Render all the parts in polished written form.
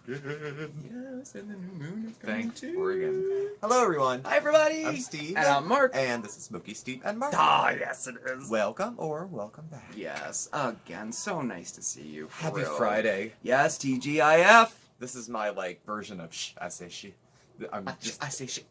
Yes, and the new moon is coming too. Oregon. Hello, everyone. Hi, everybody. I'm Steve. And I'm Mark. And this is Smokey, Steve, and Mark. Ah, yes, it is. Welcome or welcome back. Yes, again, so nice to see you. Happy Really. Friday. Yes, TGIF. This is my, version of I say she. I say shit.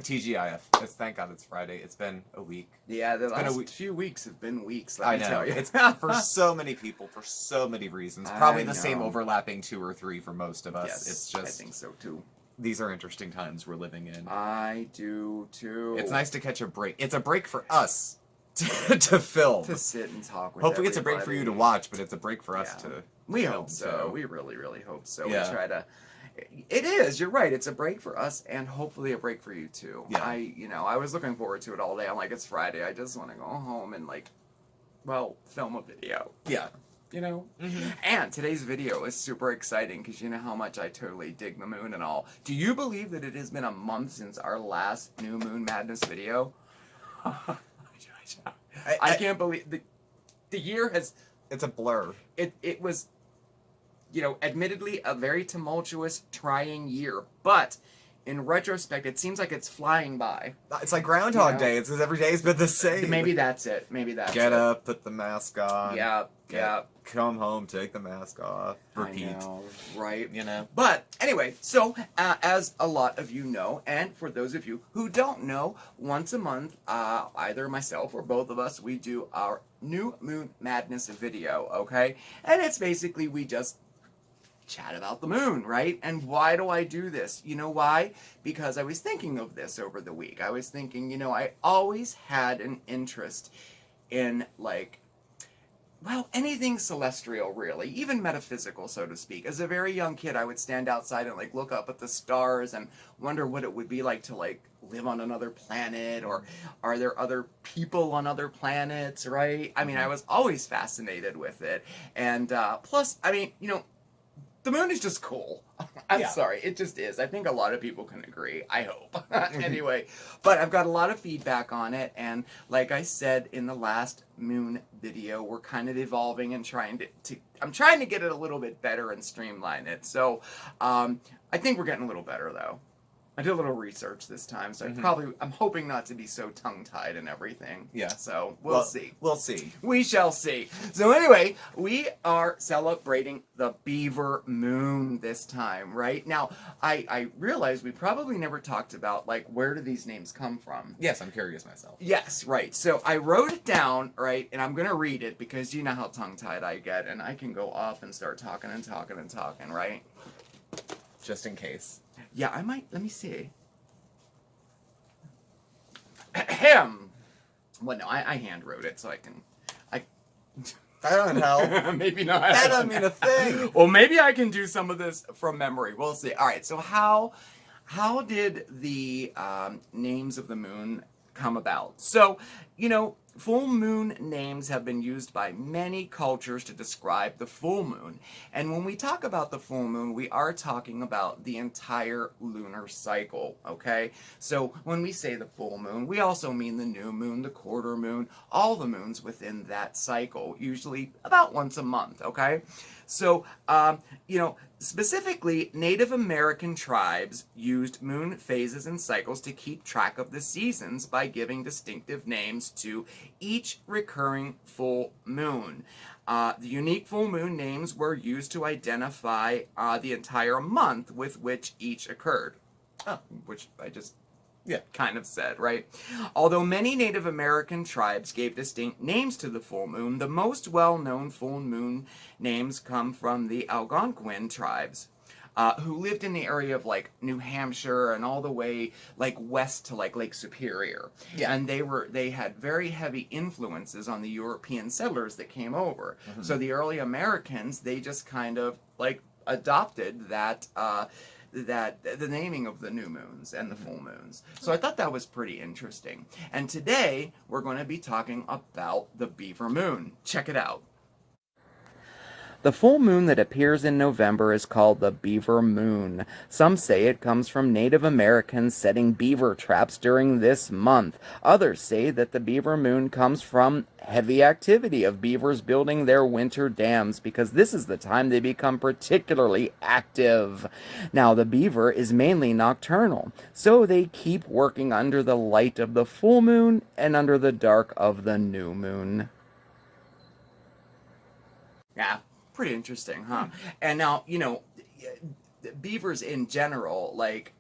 TGIF. Thank God it's Friday. It's been a week. Yeah, the last week. few weeks have been weeks, I let me know. tell you. It's for so many people, for so many reasons. Probably the same overlapping 2 or 3 for most of us. Yes, it's just, I think so, too. These are interesting times we're living in. I do, too. It's nice to catch a break. It's a break for us to film. To sit and talk with Hopefully it's a break for you to watch, but it's a break for us to We film, hope so. We really, really hope so. Yeah. We try to... It is, you're right. It's a break for us and hopefully a break for you too. Yeah. I was looking forward to it all day. I'm like, it's Friday. I just want to go home and film a video. Yeah. Mm-hmm. And today's video is super exciting because you know how much I totally dig the moon and all. Do you believe that it has been a month since our last New Moon Madness video? I can't believe the year has... It's a blur. It was... admittedly a very tumultuous, trying year, but in retrospect, it seems like it's flying by. It's like Groundhog Day. It's because every day's been the same. Maybe that's it. Get up, put the mask on. Yeah. Come home, take the mask off. Repeat. I know, right? But anyway, so as a lot of you know, and for those of you who don't know, once a month, either myself or both of us, we do our New Moon Madness video, okay? And it's basically we just chat about the moon, right? And why do I do this? You know why? Because I was thinking of this over the week. I was thinking, I always had an interest in anything celestial, really, even metaphysical, so to speak. As a very young kid, I would stand outside and look up at the stars and wonder what it would be like to live on another planet, or are there other people on other planets, right? I mean, I was always fascinated with it. And plus, the moon is just cool. I'm sorry, it just is. I think a lot of people can agree. I hope. Anyway, but I've got a lot of feedback on it, and like I said in the last moon video, we're kind of evolving and I'm trying to get it a little bit better and streamline it. So I think we're getting a little better, though. I did a little research this time, so I'm hoping not to be so tongue-tied and everything. Yeah. So we'll see. We'll see. We shall see. So anyway, we are celebrating the Beaver Moon this time, right? Now, I realize we probably never talked about, where do these names come from? Yes, I'm curious myself. Yes, right. So I wrote it down, right, and I'm going to read it because you know how tongue-tied I get, and I can go off and start talking, right? Just in case. Yeah, I might. Let me see. Ahem. Well, no, I hand wrote it, so I can. That doesn't help. Maybe not. That doesn't mean a thing. Well, maybe I can do some of this from memory. We'll see. All right. So how did the names of the moon come about? So, full moon names have been used by many cultures to describe the full moon. And when we talk about the full moon, we are talking about the entire lunar cycle, okay? So when we say the full moon, we also mean the new moon, the quarter moon, all the moons within that cycle, usually about once a month, okay? So, specifically, Native American tribes used moon phases and cycles to keep track of the seasons by giving distinctive names to each recurring full moon. The unique full moon names were used to identify the entire month with which each occurred. Oh, which I just kind of said, right? Although many Native American tribes gave distinct names to the full moon, the most well-known full moon names come from the Algonquin tribes, who lived in the area of New Hampshire and all the way west to Lake Superior. Yeah. And they had very heavy influences on the European settlers that came over. Mm-hmm. So the early Americans, they just kind of adopted that the naming of the new moons and the full moons. So I thought that was pretty interesting. And today we're going to be talking about the Beaver Moon. Check it out. The full moon that appears in November is called the Beaver Moon. Some say it comes from Native Americans setting beaver traps during this month. Others say that the Beaver Moon comes from heavy activity of beavers building their winter dams, because this is the time they become particularly active. Now, the beaver is mainly nocturnal, so they keep working under the light of the full moon and under the dark of the new moon. Yeah, pretty interesting, huh? And now, beavers in general, like,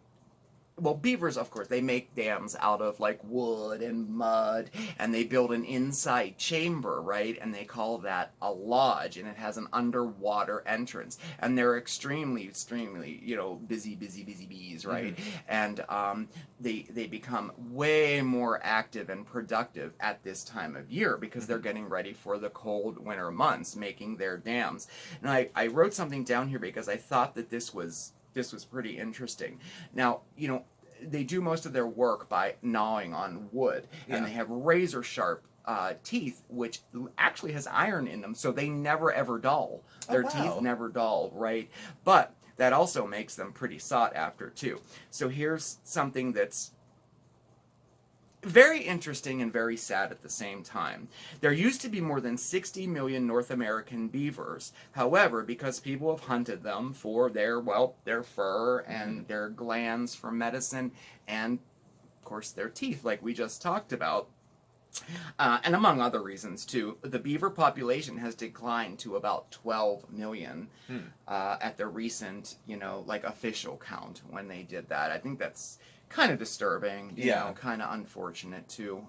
well, beavers, of course, they make dams out of, like, wood and mud, and they build an inside chamber, right? And they call that a lodge, and it has an underwater entrance. And they're extremely, busy bees, right? And they become way more active and productive at this time of year because they're getting ready for the cold winter months, making their dams. And I wrote something down here because I thought that this was pretty interesting. Now, they do most of their work by gnawing on wood, and they have razor sharp teeth, which actually has iron in them, so they never ever dull. Their teeth never dull, right? But that also makes them pretty sought after too. So here's something that's very interesting and very sad at the same time. There used to be more than 60 million North American beavers. However, because people have hunted them for their fur and their glands for medicine and, of course, their teeth, like we just talked about, and among other reasons too, the beaver population has declined to about 12 million at the recent, official count when they did that. I think that's kind of disturbing, kind of unfortunate too.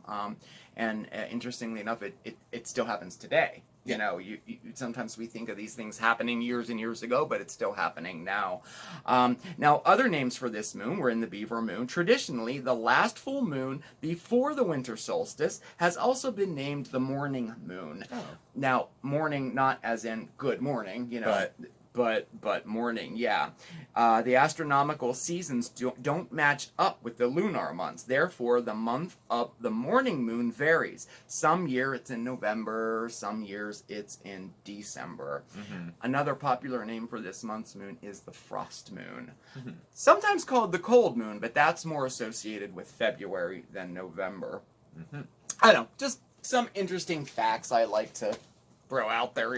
And interestingly enough, it still happens today. You sometimes we think of these things happening years and years ago, but it's still happening now. Now, other names for this moon were in the Beaver Moon. Traditionally, the last full moon before the winter solstice has also been named the morning moon. Oh. Now, morning not as in good morning, but morning, yeah. The astronomical seasons don't match up with the lunar months. Therefore, the month of the morning moon varies. Some year it's in November, some years it's in December. Another popular name for this month's moon is the frost moon. Sometimes called the cold moon, but that's more associated with February than November. I don't know, just some interesting facts I like to throw out there,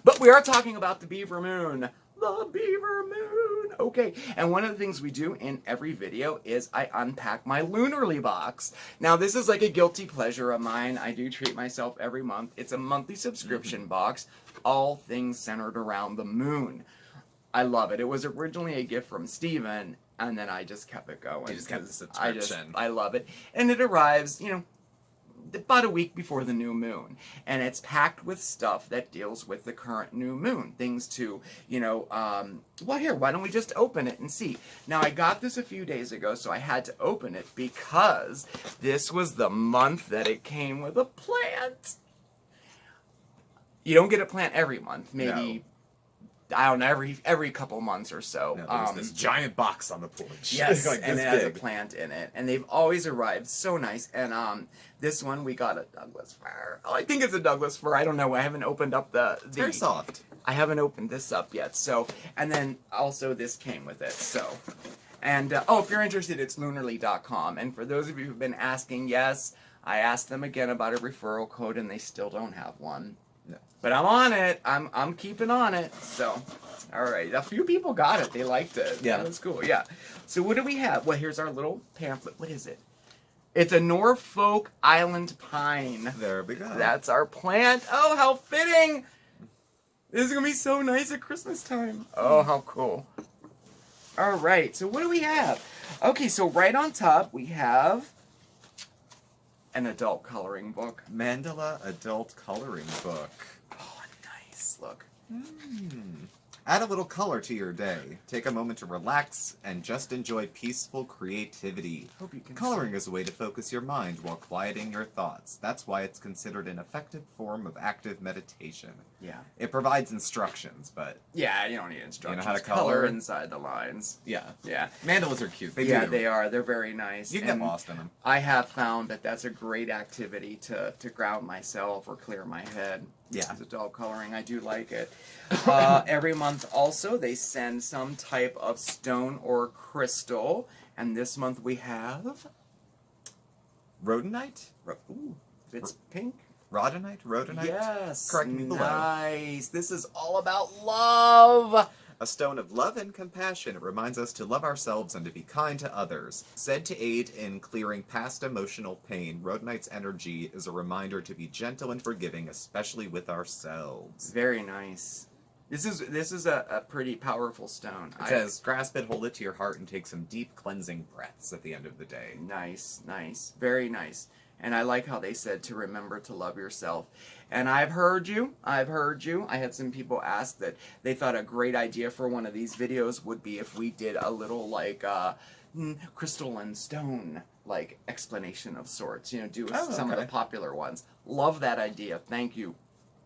But we are talking about the Beaver Moon. The Beaver Moon. Okay, and one of the things we do in every video is I unpack my Lunarly box. Now, this is like a guilty pleasure of mine. I do treat myself every month. It's a monthly subscription box, all things centered around the moon. I love it. It was originally a gift from Steven, and then I just kept it going. You just kept the subscription. I love it. And it arrives, about a week before the new moon, and it's packed with stuff that deals with the current new moon, things to here, why don't we just open it and see. Now, I got this a few days ago, so I had to open it because this was the month that it came with a plant. You don't get a plant every month, maybe I don't know, every couple months or so. No, there's this giant box on the porch. Yes, like and it has a plant in it. And they've always arrived so nice. And this one, we got a Douglas fir. Oh, I think it's a Douglas fir. I don't know. I haven't opened up It's very soft. I haven't opened this up yet. So, and then also this came with it. So, and if you're interested, it's Lunarly.com. And for those of you who've been asking, yes, I asked them again about a referral code, and they still don't have one. No. But I'm on it. I'm keeping on it. So, all right. A few people got it. They liked it. Yeah. That's cool. Yeah. So what do we have? Well, here's our little pamphlet. What is it? It's a Norfolk Island pine. There we go. That's our plant. Oh, how fitting. This is going to be so nice at Christmas time. Oh, how cool. All right. So what do we have? Okay, so right on top we have an adult coloring book. Mandala adult coloring book. Oh, nice. Look. Add a little color to your day. Take a moment to relax and just enjoy peaceful creativity. Hope you can Coloring is a way to focus your mind while quieting your thoughts. That's why it's considered an effective form of active meditation. Yeah. It provides instructions, but... Yeah, you don't need instructions. how to color? inside the lines. Yeah. Yeah. Mandalas are cute. They Yeah, do. they are. They're very nice. You can get lost in them. I have found that that's a great activity to ground myself or clear my head. Yeah. As a dog coloring, I do like it. Every month also, they send some type of stone or crystal. And this month we have... Rhodonite? Ooh, it's pink. Rhodonite? Yes. Correct me below. Nice. This is all about love. A stone of love and compassion. It reminds us to love ourselves and to be kind to others. Said to aid in clearing past emotional pain, Rhodonite's energy is a reminder to be gentle and forgiving, especially with ourselves. Very nice. This is a pretty powerful stone. It says, grasp it, hold it to your heart, and take some deep cleansing breaths at the end of the day. Nice, nice. Very nice. And I like how they said to remember to love yourself. And I've heard you. I had some people ask that they thought a great idea for one of these videos would be if we did a little, like, crystal and stone, like, explanation of sorts. You know, do some of the popular ones. Love that idea. Thank you.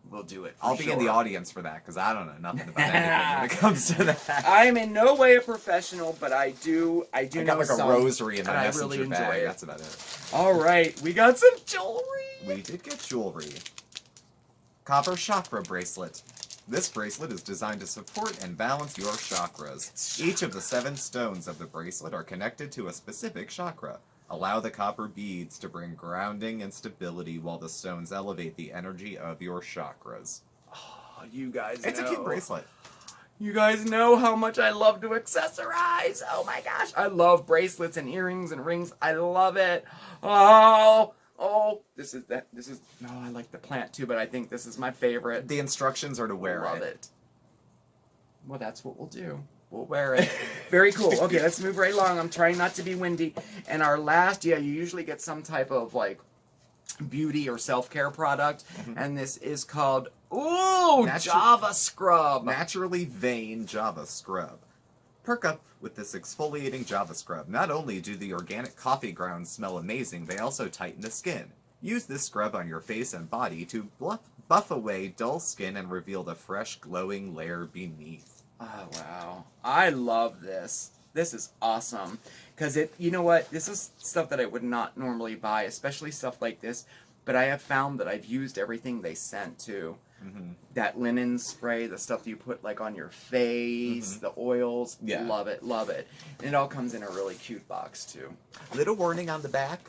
We'll do it. I'll be in the audience for that, because I don't know nothing about anything when it comes to that. I'm in no way a professional, but I do I know got like a some, rosary in my and I messenger really enjoy bag. it. That's about it. All right, we got some jewelry. We did get jewelry. Copper Chakra Bracelet. This bracelet is designed to support and balance your chakras. Each of the 7 stones of the bracelet are connected to a specific chakra. Allow the copper beads to bring grounding and stability while the stones elevate the energy of your chakras. Oh, you guys It's know. a cute bracelet. You guys know how much I love to accessorize. Oh my gosh, I love bracelets and earrings and rings. I love it. Oh, this is. No, I like the plant too, but I think this is my favorite. The instructions are to wear Love it. it. Well, that's what we'll do. We'll wear it. Very cool. Okay, let's move right along. I'm trying not to be windy. And our last, you usually get some type of, like, beauty or self-care product. And this is called, Java Scrub. Naturally Vain Java Scrub. Perk up with this exfoliating Java Scrub. Not only do the organic coffee grounds smell amazing, they also tighten the skin. Use this scrub on your face and body to buff away dull skin and reveal the fresh, glowing layer beneath. Oh, wow. I love this. This is awesome. Because you know what? This is stuff that I would not normally buy, especially stuff like this. But I have found that I've used everything they sent too. That linen spray, the stuff you put like on your face, the oils. Yeah. Love it, love it. And it all comes in a really cute box too. Little warning on the back.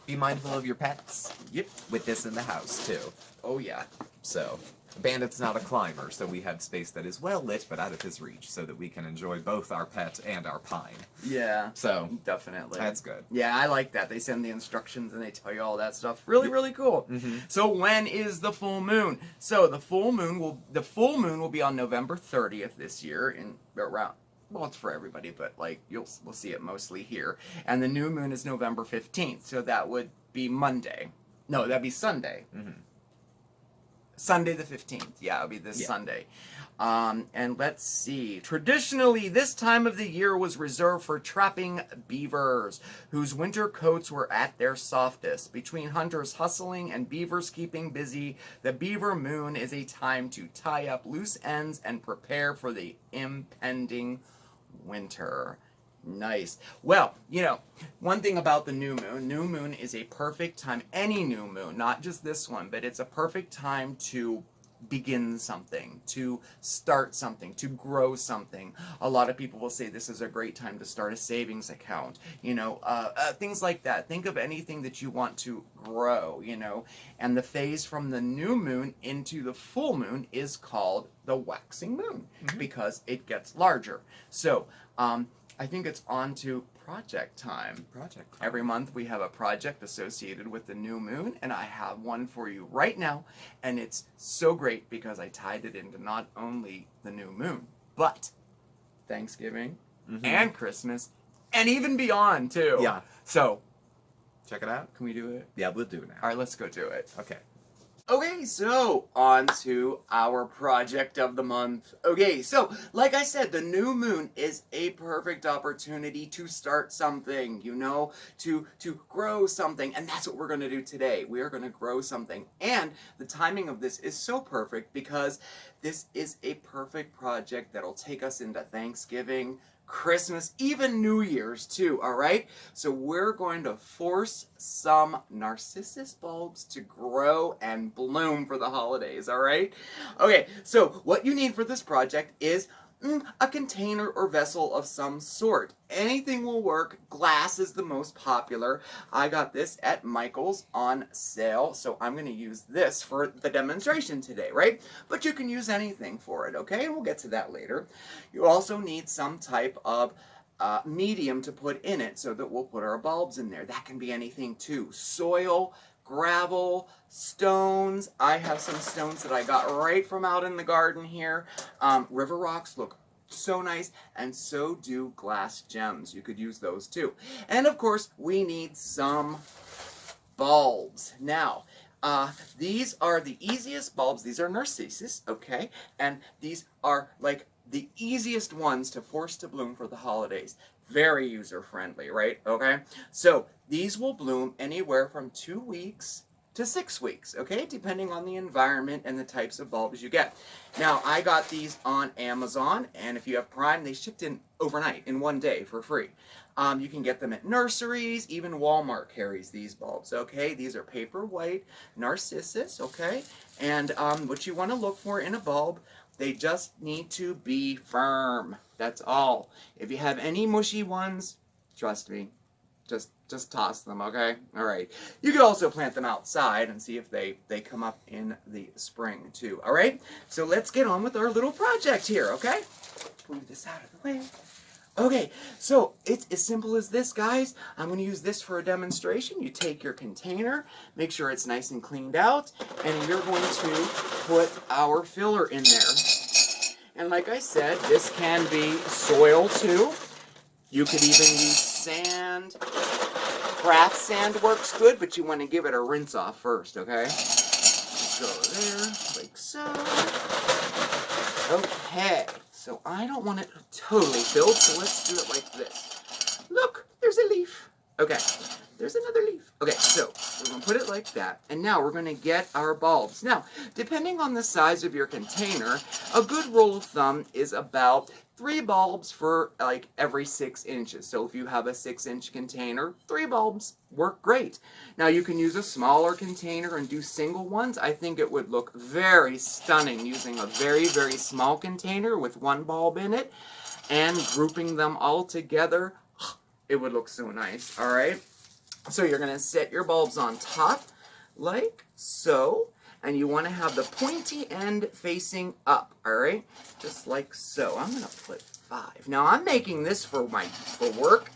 Be mindful of your pets. Yep. With this in the house too. Oh yeah. So, Bandit's not a climber, so we have space that is well lit but out of his reach, so that we can enjoy both our pet and our pine. Yeah. So, definitely. that's good. Yeah, I like that. They send the instructions and they tell you all that stuff. Really, really cool. So when is the full moon? So the full moon will be on November 30th this year in around. Well, it's for everybody, but like we'll see it mostly here. And the new moon is November 15th, so that would be Monday. No, that'd be Sunday. Sunday the 15th. Yeah, it'll be this Sunday. And let's see. Traditionally, this time of the year was reserved for trapping beavers, whose winter coats were at their softest. Between hunters hustling and beavers keeping busy, the Beaver Moon is a time to tie up loose ends and prepare for the impending winter. Nice. Well, one thing about the new moon is a perfect time, any new moon, not just this one, but it's a perfect time to begin something, to start something, to grow something. A lot of people will say this is a great time to start a savings account, things like that. Think of anything that you want to grow, and the phase from the new moon into the full moon is called the waxing moon because it gets larger. So, I think it's on to project time. Every month we have a project associated with the new moon, and I have one for you right now, and it's so great because I tied it into not only the new moon, but Thanksgiving and Christmas, and even beyond too. Yeah. So, check it out. can we do it? Yeah, we'll do it now. All right, let's go do it. Okay. Okay, so on to our project of the month. Okay, so like I said, the new moon is a perfect opportunity to start something, you know, to grow something, and that's what we're going to do today. We are going to grow something, and the timing of this is so perfect because this is a perfect project that'll take us into Thanksgiving, Christmas, even New Year's too, all right? So we're going to force some Narcissus bulbs to grow and bloom for the holidays, all right? Okay, so what you need for this project is a container or vessel of some sort. Anything will work. Glass is the most popular. I got this at Michael's on sale, so I'm going to use this for the demonstration today, right? But you can use anything for it, okay? And we'll get to that later. You also need some type of medium to put in it so that we'll put our bulbs in there. That can be anything too. Soil, gravel, stones. I have some stones that I got right from out in the garden here. River rocks look so nice, and so do glass gems. You could use those too. And of course, we need some bulbs. Now, these are the easiest bulbs. These are Narcissus, okay? And these are like the easiest ones to force to bloom for the holidays. Very user-friendly, right? Okay? So these will bloom anywhere from 2 weeks to 6 weeks, okay? Depending on the environment and the types of bulbs you get. Now, I got these on Amazon, and if you have Prime, they shipped in overnight, in 1 day, for free. You can get them at nurseries, even Walmart carries these bulbs, okay? These are paper white Narcissus, okay? And what you want to look for in a bulb, they just need to be firm. That's all. If you have any mushy ones, trust me, just toss them, okay? All right. You could also plant them outside and see if they come up in the spring too, all right? So let's get on with our little project here, okay? Move this out of the way. Okay, so it's as simple as this, guys. I'm going to use this for a demonstration. You take your container, make sure it's nice and cleaned out, and we're going to put our filler in there. And like I said, this can be soil too. You could even use sand. Craft sand works good, but you want to give it a rinse off first, okay? Go there, like so. Okay. So I don't want it totally filled, so let's do it like this. Look, there's a leaf. Okay, there's another leaf. Okay, so we're going to put it like that, and now we're going to get our bulbs. Now, depending on the size of your container, a good rule of thumb is about 3 bulbs for like every 6 inches. So if you have a 6-inch container, 3 bulbs work great. Now you can use a smaller container and do single ones. I think it would look very stunning using a very, very small container with 1 bulb in it and grouping them all together. It would look so nice, all right? So you're going to set your bulbs on top like so. And you want to have the pointy end facing up, all right? Just like so. I'm going to put 5. Now, I'm making this for work,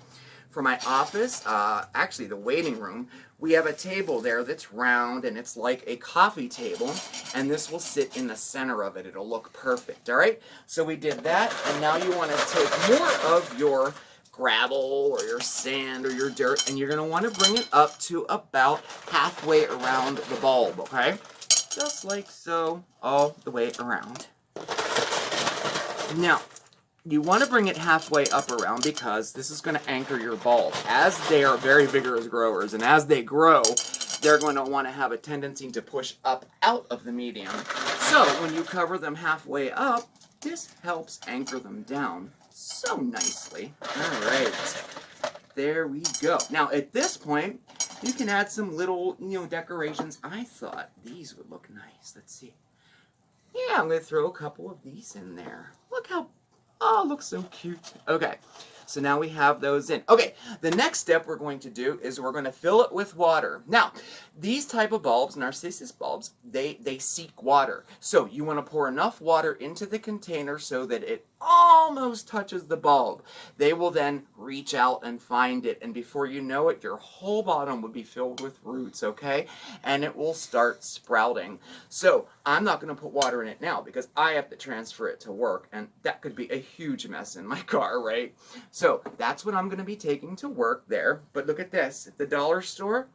for my office, actually the waiting room. We have a table there that's round, and it's like a coffee table, and this will sit in the center of it. It'll look perfect, all right? So we did that, and now you want to take more of your gravel or your sand or your dirt, and you're going to want to bring it up to about halfway around the bulb, okay? Just like so, all the way around. Now, you want to bring it halfway up around because this is going to anchor your bulb. As they are very vigorous growers, and as they grow, they're going to want to have a tendency to push up out of the medium. So, when you cover them halfway up, this helps anchor them down so nicely. All right. There we go. Now, at this point, you can add some little, decorations. I thought these would look nice. Let's see. Yeah, I'm going to throw a couple of these in there. Look how, oh, looks so cute. Okay, so now we have those in. Okay, the next step we're going to do is we're going to fill it with water. Now, these type of bulbs, Narcissus bulbs, they seek water. So you want to pour enough water into the container so that it almost touches the bulb. They will then reach out and find it, and before you know it, your whole bottom would be filled with roots, okay? And it will start sprouting. So I'm not going to put water in it now because I have to transfer it to work, and that could be a huge mess in my car, right? So that's what I'm going to be taking to work there. But look at this. At the dollar store,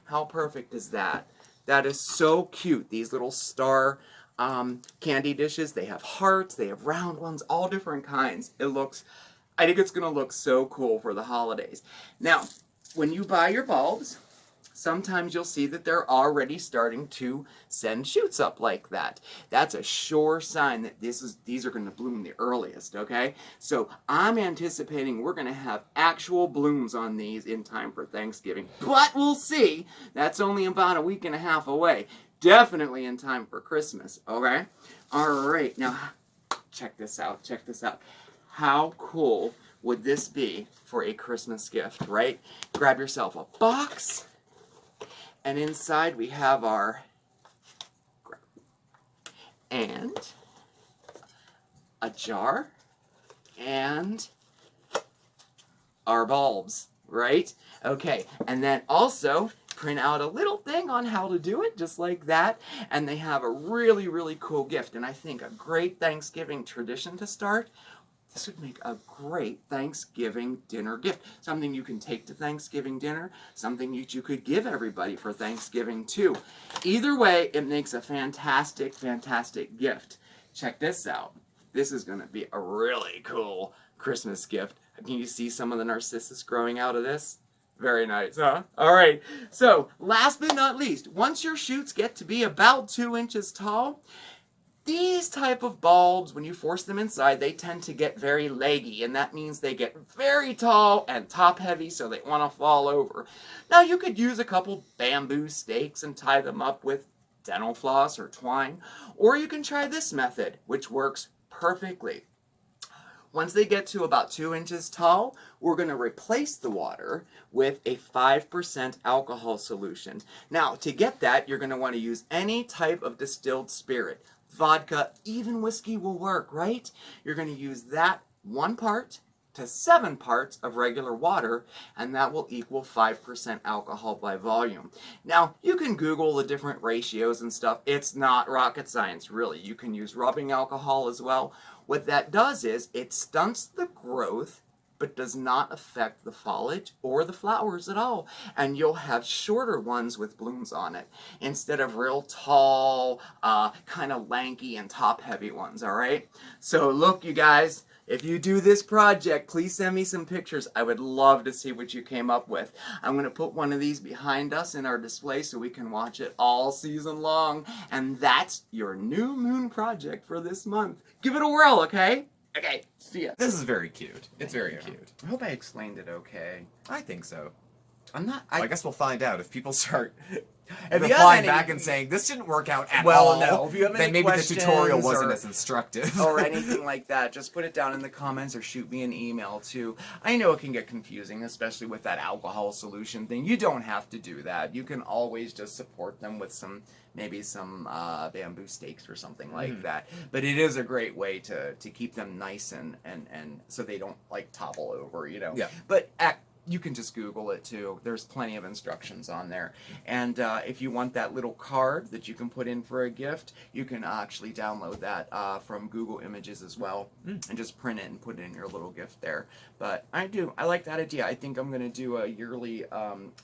how perfect is that? That is so cute. These little star candy dishes, they have hearts, they have round ones, all different kinds. I think it's going to look so cool for the holidays. Now, when you buy your bulbs, sometimes you'll see that they're already starting to send shoots up like that. That's a sure sign that these are going to bloom the earliest, okay? So I'm anticipating we're going to have actual blooms on these in time for Thanksgiving. But we'll see. That's only about a week and a half away. Definitely in time for Christmas, okay? All right, now check this out, check this out. How cool would this be for a Christmas gift, right? Grab yourself a box. And inside we have our and a jar and our bulbs, right? Okay, and then also print out a little thing on how to do it, just like that. And they have a really, really cool gift. And I think a great Thanksgiving tradition to start. This would make a great Thanksgiving dinner gift. Something you can take to Thanksgiving dinner, something you could give everybody for Thanksgiving too. Either way, it makes a fantastic, fantastic gift. Check this out. This is going to be a really cool Christmas gift. Can you see some of the narcissus growing out of this? Very nice, huh? All right. So, last but not least, once your shoots get to be about 2 inches tall, these type of bulbs, when you force them inside, they tend to get very leggy, and that means they get very tall and top-heavy, so they want to fall over. Now, you could use a couple bamboo stakes and tie them up with dental floss or twine, or you can try this method, which works perfectly. Once they get to about 2 inches tall, we're going to replace the water with a 5% alcohol solution. Now, to get that, you're going to want to use any type of distilled spirit. Vodka, even whiskey will work, right? You're going to use that 1 part to 7 parts of regular water, and that will equal 5% alcohol by volume. Now, you can Google the different ratios and stuff. It's not rocket science, really. You can use rubbing alcohol as well. What that does is it stunts the growth, but does not affect the foliage or the flowers at all. And you'll have shorter ones with blooms on it instead of real tall, kind of lanky and top-heavy ones, all right? So look, you guys, if you do this project, please send me some pictures. I would love to see what you came up with. I'm going to put one of these behind us in our display so we can watch it all season long. And that's your new moon project for this month. Give it a whirl, okay? Okay, see ya. This is very cute. It's very Thank you. cute. I hope I explained it okay. I think so. I guess we'll find out if people start If you replying have any- back and saying this didn't work out at Well, all. no. If you have then any maybe the questions tutorial wasn't or- as instructive. or anything like that, just put it down in the comments or shoot me an email too. I know it can get confusing, especially with that alcohol solution thing. You don't have to do that. You can always just support them with maybe some bamboo stakes or something like that. But it is a great way to keep them nice and so they don't like topple over, you know. Yeah. But you can just Google it too. There's plenty of instructions on there. And if you want that little card that you can put in for a gift, you can actually download that from Google Images as well and just print it and put it in your little gift there. But I like that idea. I think I'm going to do a yearly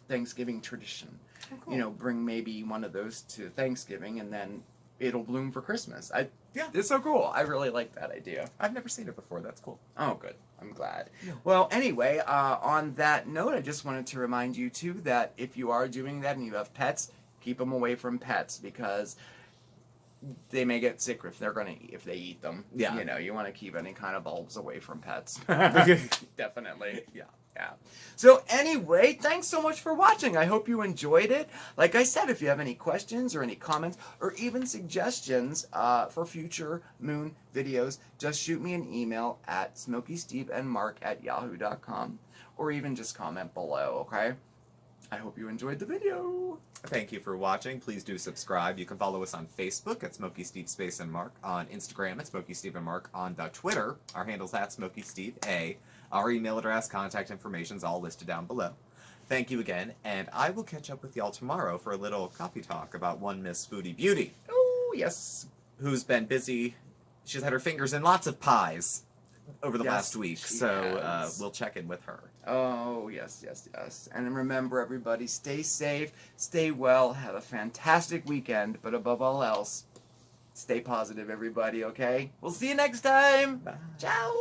Thanksgiving tradition. Oh, cool. You know, bring maybe one of those to Thanksgiving and then it'll bloom for Christmas. Yeah. It's so cool. I really like that idea. I've never seen it before. That's cool. Oh, good. I'm glad. Yeah. Well, anyway, on that note, I just wanted to remind you, too, that if you are doing that and you have pets, keep them away from pets because they may get sick if they eat them. Yeah. You know, you want to keep any kind of bulbs away from pets. Definitely. Yeah. Yeah. So anyway, thanks so much for watching. I hope you enjoyed it. Like I said, if you have any questions or any comments or even suggestions for future moon videos, just shoot me an email at SmokeySteveAndMarc@yahoo.com or even just comment below, okay? I hope you enjoyed the video. Thank you for watching. Please do subscribe. You can follow us on Facebook at SmokeySteveAndMarc, on Instagram at SmokeySteveAndMarc, on the Twitter, our handle's at SmokeySteveA. Our email address, contact information is all listed down below. Thank you again, and I will catch up with y'all tomorrow for a little coffee talk about one Miss Foodie Beauty. Oh, yes. Who's been busy. She's had her fingers in lots of pies. over the Yes, last week, she so has. we'll check in with her. Oh, yes, yes, yes. And remember, everybody, stay safe, stay well, have a fantastic weekend, but above all else, stay positive, everybody, okay? We'll see you next time. Bye. Ciao.